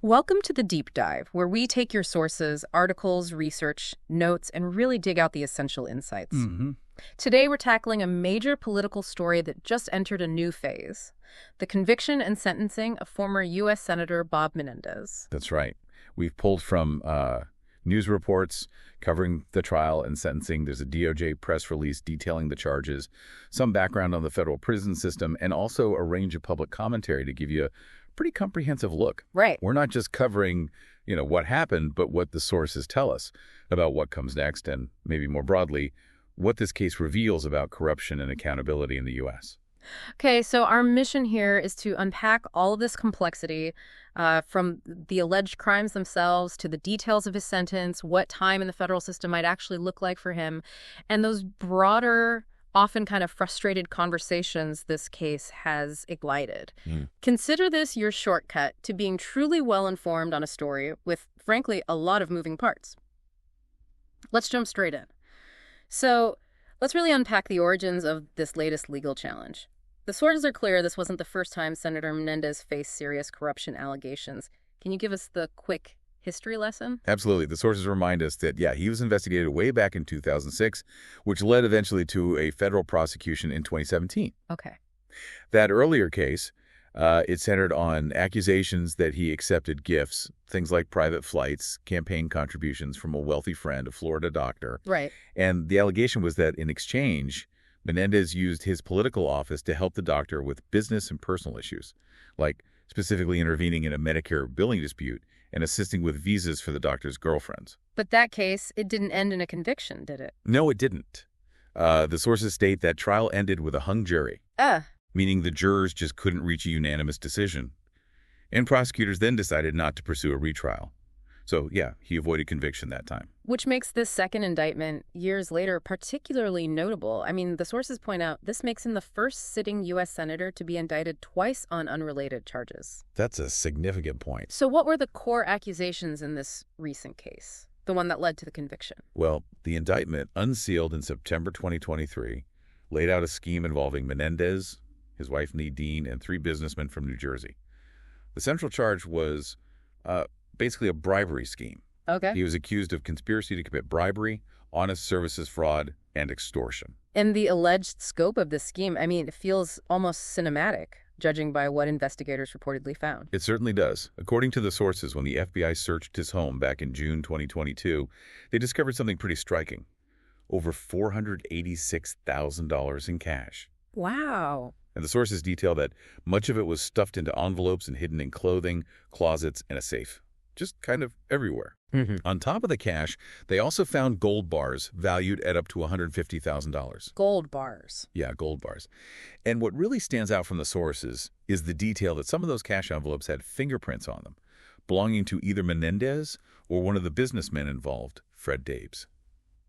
Welcome to the Deep Dive, where we take your sources, articles, research, notes, and really dig out the essential insights. Today, we're tackling a major political story that just entered a new phase: the conviction and sentencing of former U.S. Senator Bob Menendez. That's right. We've pulled from news reports covering the trial and sentencing. There's a DOJ press release detailing the charges, some background on the federal prison system, and also a range of public commentary to give you a pretty comprehensive look. Right. We're not just covering, what happened, but what the sources tell us about what comes next, and maybe more broadly, what this case reveals about corruption and accountability in the U.S. Okay, so our mission here is to unpack all of this complexity, from the alleged crimes themselves to the details of his sentence, what time in the federal system might actually look like for him, and those broader, often kind of frustrated conversations this case has ignited. Consider this your shortcut to being truly well-informed on a story with, frankly, a lot of moving parts. Let's jump straight in. So let's really unpack the origins of this latest legal challenge. The sources are clear this wasn't the first time Senator Menendez faced serious corruption allegations. Can you give us the quick history lesson? Absolutely. The sources remind us that, he was investigated way back in 2006, which led eventually to a federal prosecution in 2017. Okay. That earlier case, it centered on accusations that he accepted gifts, things like private flights, campaign contributions from a wealthy friend, a Florida doctor. Right. And the allegation was that in exchange, Menendez used his political office to help the doctor with business and personal issues, like specifically intervening in a Medicare billing dispute and assisting with visas for the doctor's girlfriends. But that case, it didn't end in a conviction, did it? No, it didn't. The sources state that trial ended with a hung jury, meaning the jurors just couldn't reach a unanimous decision. And prosecutors then decided not to pursue a retrial. So, he avoided conviction that time. Which makes this second indictment, years later, particularly notable. I mean, the sources point out this makes him the first sitting U.S. senator to be indicted twice on unrelated charges. That's a significant point. So what were the core accusations in this recent case, the one that led to the conviction? Well, the indictment, unsealed in September 2023, laid out a scheme involving Menendez, his wife Nadine, and 3 businessmen from New Jersey. The central charge was basically a bribery scheme. Okay. He was accused of conspiracy to commit bribery, honest services fraud, and extortion. And the alleged scope of this scheme, it feels almost cinematic, judging by what investigators reportedly found. It certainly does. According to the sources, when the FBI searched his home back in June 2022, they discovered something pretty striking: over $486,000 in cash. Wow. And the sources detail that much of it was stuffed into envelopes and hidden in clothing, closets, and a safe. Just kind of everywhere. On top of the cash, they also found gold bars valued at up to $150,000. Gold bars. Yeah, gold bars. And what really stands out from the sources is the detail that some of those cash envelopes had fingerprints on them, belonging to either Menendez or one of the businessmen involved, Fred Dabes.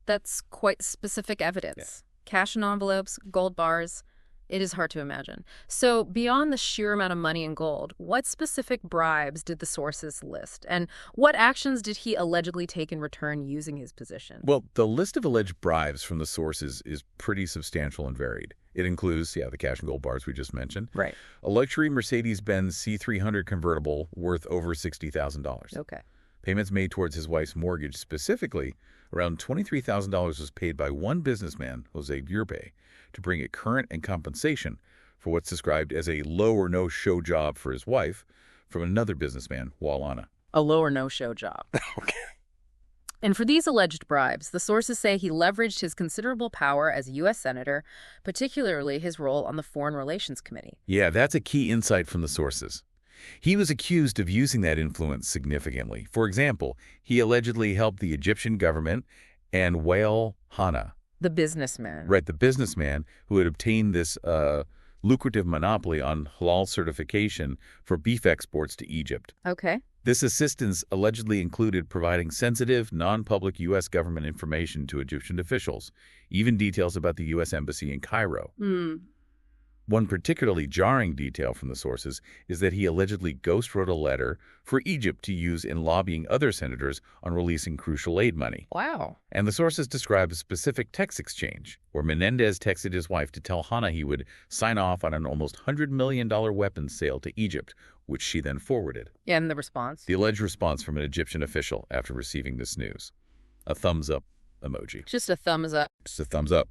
That's quite specific evidence. Cash in envelopes, gold bars. It is hard to imagine. So beyond the sheer amount of money and gold, what specific bribes did the sources list? And what actions did he allegedly take in return using his position? Well, the list of alleged bribes from the sources is pretty substantial and varied. It includes, the cash and gold bars we just mentioned. Right. A luxury Mercedes-Benz C300 convertible worth over $60,000. Okay. Payments made towards his wife's mortgage. Specifically, around $23,000 was paid by one businessman, Jose Gurbe, to bring it current and compensation for what's described as a low or no-show job for his wife from another businessman, Walana. A low or no-show job. Okay. And for these alleged bribes, the sources say he leveraged his considerable power as a U.S. senator, particularly his role on the Foreign Relations Committee. Yeah, that's a key insight from the sources. He was accused of using that influence significantly. For example, he allegedly helped the Egyptian government and Wael Hana. The businessman. Right, the businessman who had obtained this lucrative monopoly on halal certification for beef exports to Egypt. Okay. This assistance allegedly included providing sensitive, non-public U.S. government information to Egyptian officials, even details about the U.S. Embassy in Cairo. One particularly jarring detail from the sources is that he allegedly ghost-wrote a letter for Egypt to use in lobbying other senators on releasing crucial aid money. Wow. And the sources describe a specific text exchange where Menendez texted his wife to tell Hana he would sign off on an almost $100 million weapons sale to Egypt which she then forwarded. And the response? The alleged response from an Egyptian official after receiving this news. A thumbs up emoji. Just a thumbs up. Just a thumbs up.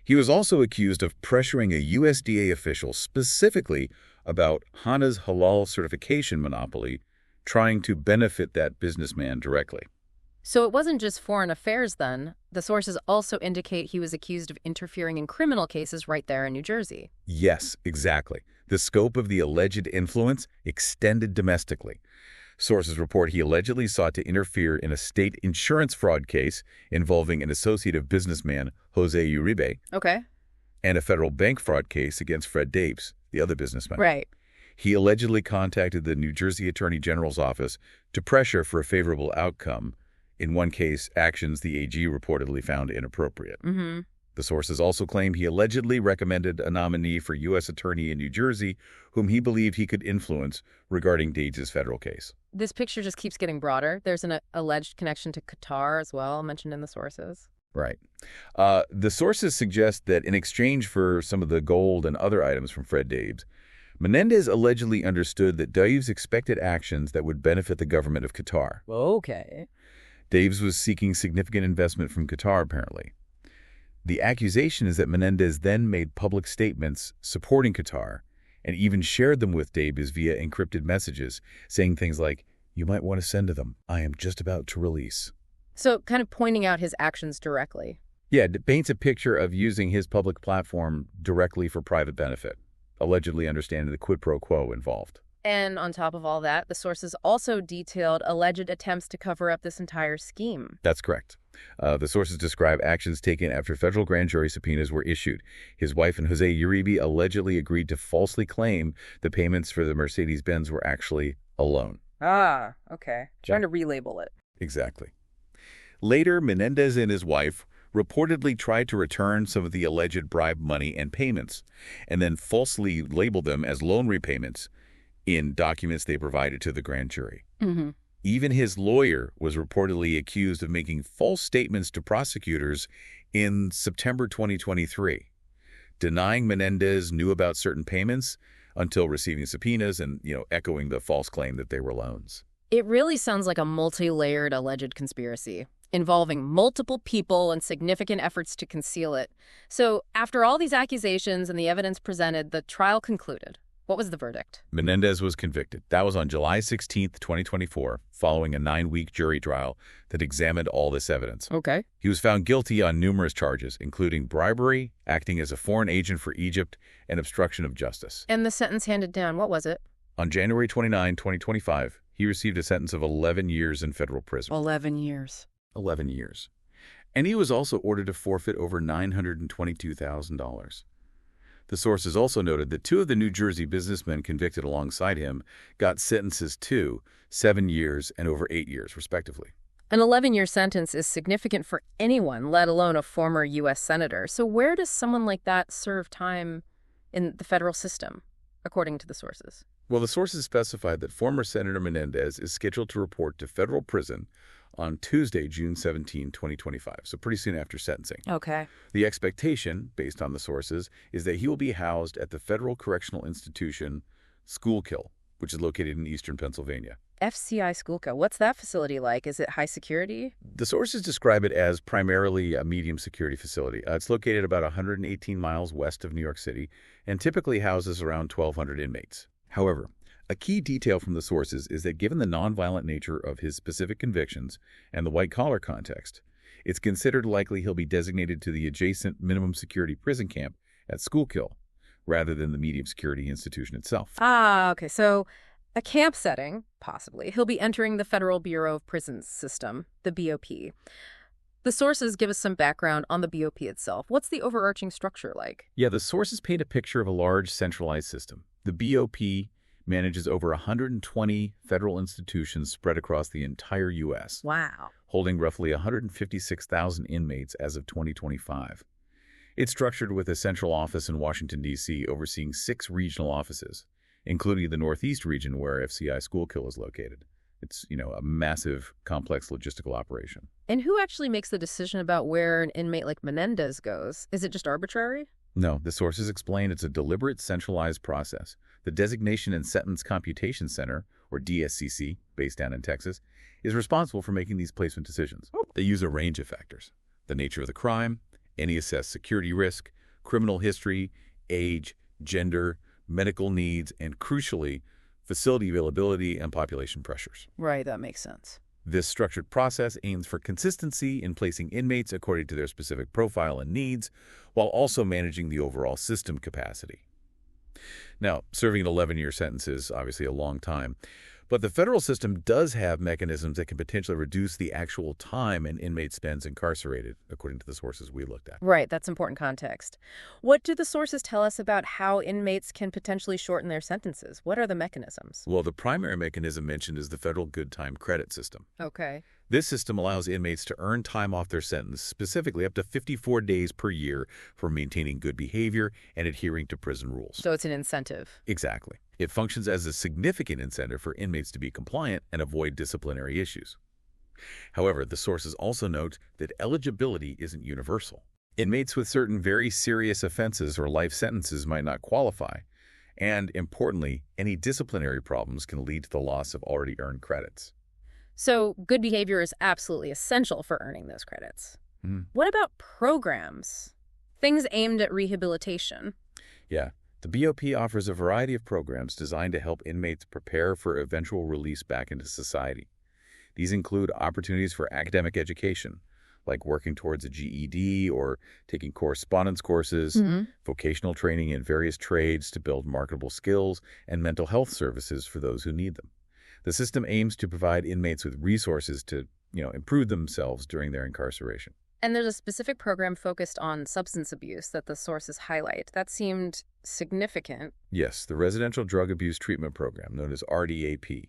He was also accused of pressuring a USDA official specifically about Hana's halal certification monopoly, trying to benefit that businessman directly. So it wasn't just foreign affairs then. The sources also indicate he was accused of interfering in criminal cases right there in New Jersey. Yes, exactly. The scope of the alleged influence extended domestically. Sources report he allegedly sought to interfere in a state insurance fraud case involving an associate of businessman Jose Uribe. Okay. And a federal bank fraud case against Fred Daves, the other businessman. Right. He allegedly contacted the New Jersey Attorney General's office to pressure for a favorable outcome. In one case, actions the AG reportedly found inappropriate. Mm-hmm. The sources also claim he allegedly recommended a nominee for U.S. Attorney in New Jersey whom he believed he could influence regarding Daves' federal case. This picture just keeps getting broader. There's an alleged connection to Qatar as well, mentioned in the sources. Right. The sources suggest that in exchange for some of the gold and other items from Fred Daves, Menendez allegedly understood that Daves expected actions that would benefit the government of Qatar. Okay. Daves was seeking significant investment from Qatar, apparently. The accusation is that Menendez then made public statements supporting Qatar and even shared them with Daves via encrypted messages, saying things like, "You might want to send to them. I am just about to release." So kind of pointing out his actions directly. Yeah, it paints a picture of using his public platform directly for private benefit, allegedly understanding the quid pro quo involved. And on top of all that, the sources also detailed alleged attempts to cover up this entire scheme. That's correct. The sources describe actions taken after federal grand jury subpoenas were issued. His wife and Jose Uribe allegedly agreed to falsely claim the payments for the Mercedes-Benz were actually a loan. Ah, okay. Trying to relabel it. Exactly. Later, Menendez and his wife reportedly tried to return some of the alleged bribe money and payments, and then falsely labeled them as loan repayments in documents they provided to the grand jury. Mm-hmm. Even his lawyer was reportedly accused of making false statements to prosecutors in September 2023, denying Menendez knew about certain payments until receiving subpoenas and, echoing the false claim that they were loans. It really sounds like a multi-layered alleged conspiracy involving multiple people and significant efforts to conceal it. So after all these accusations and the evidence presented, the trial concluded. What was the verdict? Menendez was convicted. That was on July 16, 2024, following a 9-week jury trial that examined all this evidence. Okay. He was found guilty on numerous charges, including bribery, acting as a foreign agent for Egypt, and obstruction of justice. And the sentence handed down, what was it? On January 29, 2025, he received a sentence of 11 years in federal prison. 11 years. 11 years. And he was also ordered to forfeit over $922,000. The sources also noted that 2 of the New Jersey businessmen convicted alongside him got sentences to 7 years and over 8 years, respectively. An 11-year sentence is significant for anyone, let alone a former U.S. senator. So where does someone like that serve time in the federal system, according to the sources? Well, the sources specified that former Senator Menendez is scheduled to report to federal prison on Tuesday, June 17, 2025, so pretty soon after sentencing. Okay. The expectation, based on the sources, is that he will be housed at the Federal Correctional Institution Schuylkill, which is located in eastern Pennsylvania. FCI Schuylkill. What's that facility like? Is it high security? The sources describe it as primarily a medium security facility. It's located about 118 miles west of New York City and typically houses around 1,200 inmates. However, a key detail from the sources is that given the nonviolent nature of his specific convictions and the white-collar context, it's considered likely he'll be designated to the adjacent minimum security prison camp at Schuylkill rather than the medium security institution itself. Ah, okay. So a camp setting, possibly. He'll be entering the Federal Bureau of Prisons system, the BOP. The sources give us some background on the BOP itself. What's the overarching structure like? Yeah, the sources paint a picture of a large centralized system. The BOP manages over 120 federal institutions spread across the entire U.S. Wow. Holding roughly 156,000 inmates as of 2025. It's structured with a central office in Washington, D.C., overseeing 6 regional offices, including the Northeast region where FCI Schuylkill is located. It's, a massive, complex logistical operation. And who actually makes the decision about where an inmate like Menendez goes? Is it just arbitrary? No, the sources explain it's a deliberate, centralized process. The Designation and Sentence Computation Center, or DSCC, based down in Texas, is responsible for making these placement decisions. They use a range of factors: the nature of the crime, any assessed security risk, criminal history, age, gender, medical needs, and crucially, facility availability and population pressures. Right, that makes sense. This structured process aims for consistency in placing inmates according to their specific profile and needs, while also managing the overall system capacity. Now, serving an 11-year sentence is obviously a long time, but the federal system does have mechanisms that can potentially reduce the actual time an inmate spends incarcerated, according to the sources we looked at. Right, that's important context. What do the sources tell us about how inmates can potentially shorten their sentences? What are the mechanisms? Well, the primary mechanism mentioned is the federal good time credit system. Okay. This system allows inmates to earn time off their sentence, specifically up to 54 days per year for maintaining good behavior and adhering to prison rules. So it's an incentive. Exactly. It functions as a significant incentive for inmates to be compliant and avoid disciplinary issues. However, the sources also note that eligibility isn't universal. Inmates with certain very serious offenses or life sentences might not qualify, and importantly, any disciplinary problems can lead to the loss of already earned credits. So good behavior is absolutely essential for earning those credits. What about programs? Things aimed at rehabilitation. Yeah, the BOP offers a variety of programs designed to help inmates prepare for eventual release back into society. These include opportunities for academic education, like working towards a GED or taking correspondence courses, vocational training in various trades to build marketable skills, and mental health services for those who need them. The system aims to provide inmates with resources to, improve themselves during their incarceration. And there's a specific program focused on substance abuse that the sources highlight. That seemed significant. Yes, the Residential Drug Abuse Treatment Program, known as RDAP.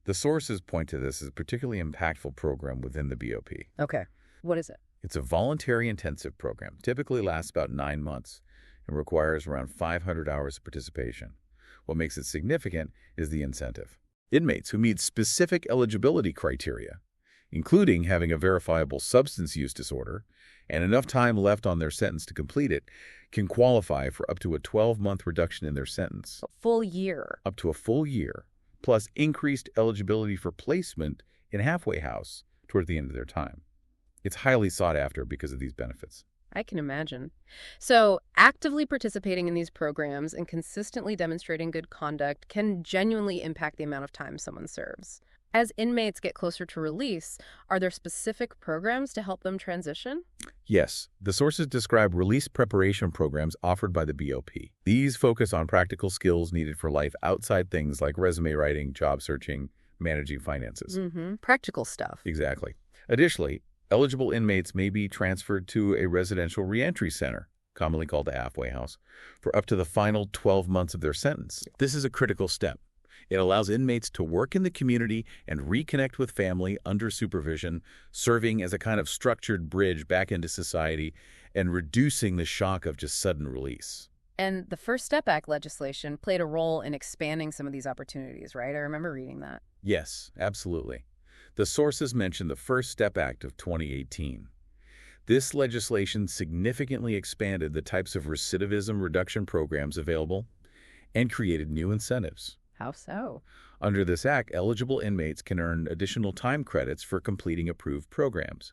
The sources point to this as a particularly impactful program within the BOP. Okay. What is it? It's a voluntary intensive program, typically lasts about 9 months, and requires around 500 hours of participation. What makes it significant is the incentive. Inmates who meet specific eligibility criteria, including having a verifiable substance use disorder and enough time left on their sentence to complete it, can qualify for up to a 12-month reduction in their sentence. A full year. Up to a full year, plus increased eligibility for placement in halfway house toward the end of their time. It's highly sought after because of these benefits. I can imagine. So actively participating in these programs and consistently demonstrating good conduct can genuinely impact the amount of time someone serves. As inmates get closer to release, are there specific programs to help them transition? Yes, the sources describe release preparation programs offered by the BOP. These focus on practical skills needed for life outside things like resume writing, job searching, managing finances. Practical stuff. Exactly. Additionally, eligible inmates may be transferred to a residential reentry center, commonly called a halfway house, for up to the final 12 months of their sentence. This is a critical step. It allows inmates to work in the community and reconnect with family under supervision, serving as a kind of structured bridge back into society and reducing the shock of just sudden release. And the First Step Act legislation played a role in expanding some of these opportunities, right? I remember reading that. Yes, absolutely. The sources mention the First Step Act of 2018. This legislation significantly expanded the types of recidivism reduction programs available and created new incentives. How so? Under this act, eligible inmates can earn additional time credits for completing approved programs,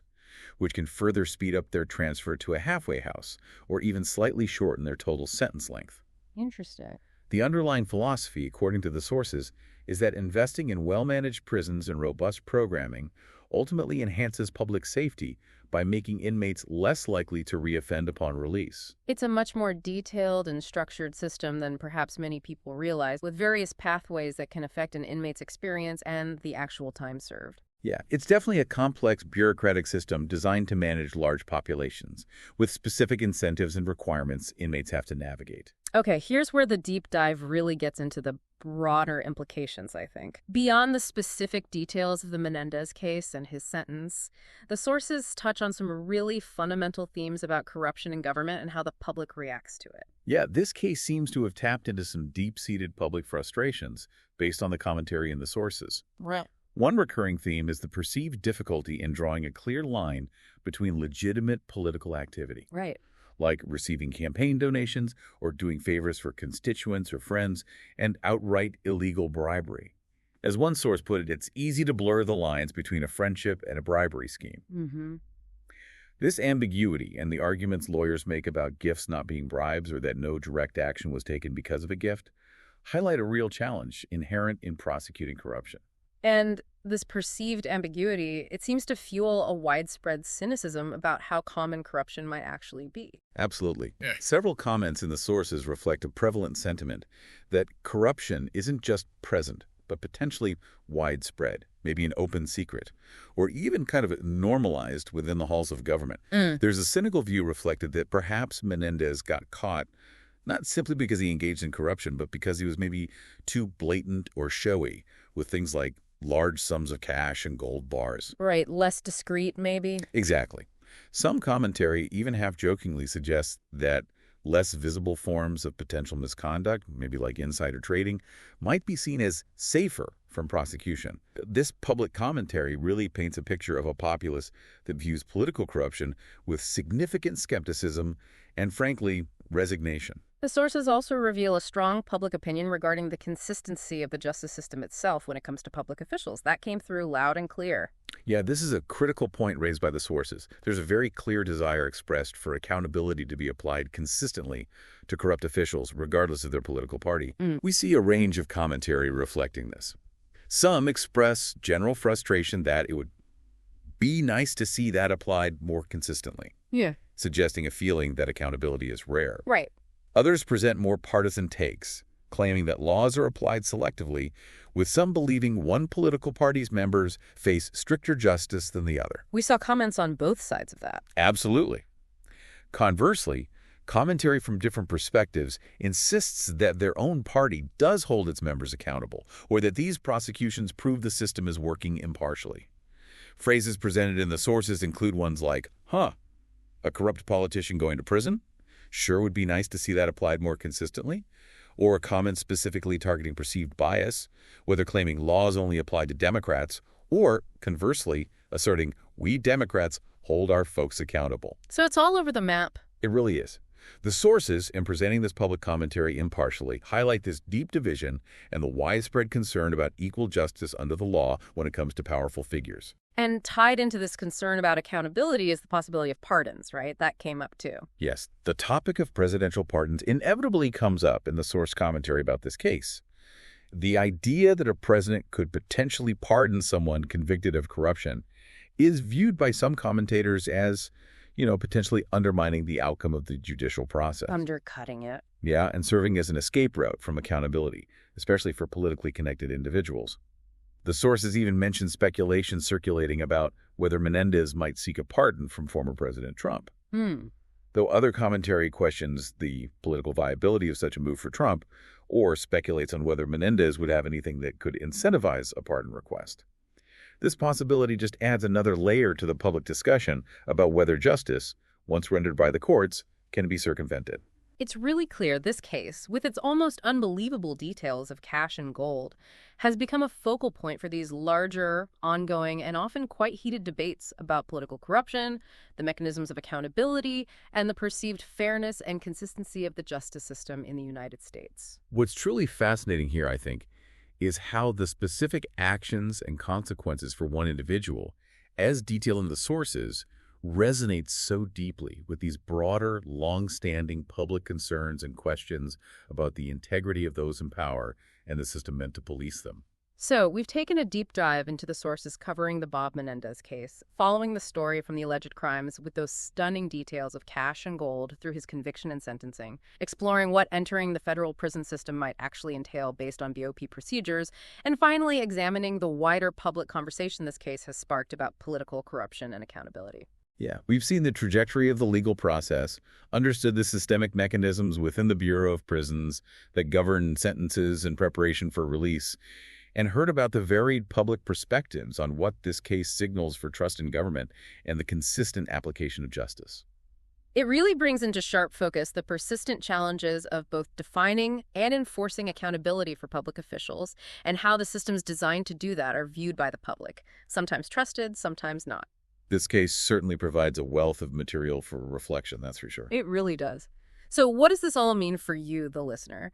which can further speed up their transfer to a halfway house or even slightly shorten their total sentence length. Interesting. The underlying philosophy, according to the sources, is that investing in well-managed prisons and robust programming ultimately enhances public safety by making inmates less likely to reoffend upon release. It's a much more detailed and structured system than perhaps many people realize, with various pathways that can affect an inmate's experience and the actual time served. Yeah, it's definitely a complex bureaucratic system designed to manage large populations, with specific incentives and requirements inmates have to navigate. Okay, here's where the deep dive really gets into the broader implications, I think. Beyond the specific details of the Menendez case and his sentence, the sources touch on some really fundamental themes about corruption in government and how the public reacts to it. Yeah, this case seems to have tapped into some deep-seated public frustrations based on the commentary in the sources. Right. One recurring theme is the perceived difficulty in drawing a clear line between legitimate political activity, Right. like receiving campaign donations or doing favors for constituents or friends, and outright illegal bribery. As one source put it, it's easy to blur the lines between a friendship and a bribery scheme. Mm-hmm. This ambiguity and the arguments lawyers make about gifts not being bribes or that no direct action was taken because of a gift highlight a real challenge inherent in prosecuting corruption. And this perceived ambiguity, it seems to fuel a widespread cynicism about how common corruption might actually be. Absolutely. Several comments in the sources reflect a prevalent sentiment that corruption isn't just present, but potentially widespread, maybe an open secret, or even kind of normalized within the halls of government. There's a cynical view reflected that perhaps Menendez got caught not simply because he engaged in corruption, but because he was maybe too blatant or showy with things like large sums of cash and gold bars. Right, less discreet maybe? Exactly. Some commentary even half-jokingly suggests that less visible forms of potential misconduct, maybe like insider trading, might be seen as safer from prosecution. This public commentary really paints a picture of a populace that views political corruption with significant skepticism and, frankly, resignation. The sources also reveal a strong public opinion regarding the consistency of the justice system itself when it comes to public officials. That came through loud and clear. Yeah, this is a critical point raised by the sources. There's a very clear desire expressed for accountability to be applied consistently to corrupt officials, regardless of their political party. We see a range of commentary reflecting this. Some express general frustration that it would be nice to see that applied more consistently. Yeah. Suggesting a feeling that accountability is rare. Right. Others present more partisan takes, claiming that laws are applied selectively, with some believing one political party's members face stricter justice than the other. We saw comments on both sides of that. Absolutely. Conversely, commentary from different perspectives insists that their own party does hold its members accountable, or that these prosecutions prove the system is working impartially. Phrases presented in the sources include ones like, a corrupt politician going to prison? Sure would be nice to see that applied more consistently. Or a comment specifically targeting perceived bias, whether claiming laws only apply to Democrats, or, conversely, asserting we Democrats hold our folks accountable. So it's all over the map. It really is. The sources, in presenting this public commentary impartially, highlight this deep division and the widespread concern about equal justice under the law when it comes to powerful figures. And tied into this concern about accountability is the possibility of pardons, right? That came up too. Yes, the topic of presidential pardons inevitably comes up in the source commentary about this case. The idea that a president could potentially pardon someone convicted of corruption is viewed by some commentators as, potentially undermining the outcome of the judicial process. Undercutting it. Yeah, and serving as an escape route from accountability, especially for politically connected individuals. The sources even mention speculation circulating about whether Menendez might seek a pardon from former President Trump. Though other commentary questions the political viability of such a move for Trump, or speculates on whether Menendez would have anything that could incentivize a pardon request. This possibility just adds another layer to the public discussion about whether justice, once rendered by the courts, can be circumvented. It's really clear this case, with its almost unbelievable details of cash and gold, has become a focal point for these larger, ongoing, and often quite heated debates about political corruption, the mechanisms of accountability, and the perceived fairness and consistency of the justice system in the United States. What's truly fascinating here, I think, is how the specific actions and consequences for one individual, as detailed in the sources, resonates so deeply with these broader, long-standing public concerns and questions about the integrity of those in power and the system meant to police them. So, we've taken a deep dive into the sources covering the Bob Menendez case, following the story from the alleged crimes with those stunning details of cash and gold through his conviction and sentencing, exploring what entering the federal prison system might actually entail based on BOP procedures, and finally examining the wider public conversation this case has sparked about political corruption and accountability. Yeah, we've seen the trajectory of the legal process, understood the systemic mechanisms within the Bureau of Prisons that govern sentences in preparation for release, and heard about the varied public perspectives on what this case signals for trust in government and the consistent application of justice. It really brings into sharp focus the persistent challenges of both defining and enforcing accountability for public officials, and how the systems designed to do that are viewed by the public, sometimes trusted, sometimes not. This case certainly provides a wealth of material for reflection, that's for sure. It really does. So what does this all mean for you, the listener?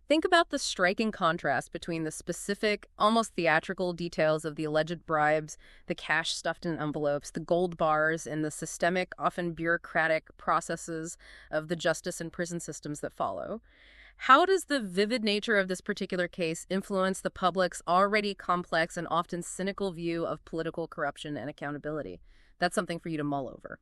Think about the striking contrast between the specific, almost theatrical details of the alleged bribes, the cash stuffed in envelopes, the gold bars, and the systemic, often bureaucratic processes of the justice and prison systems that follow. How does the vivid nature of this particular case influence the public's already complex and often cynical view of political corruption and accountability? That's something for you to mull over.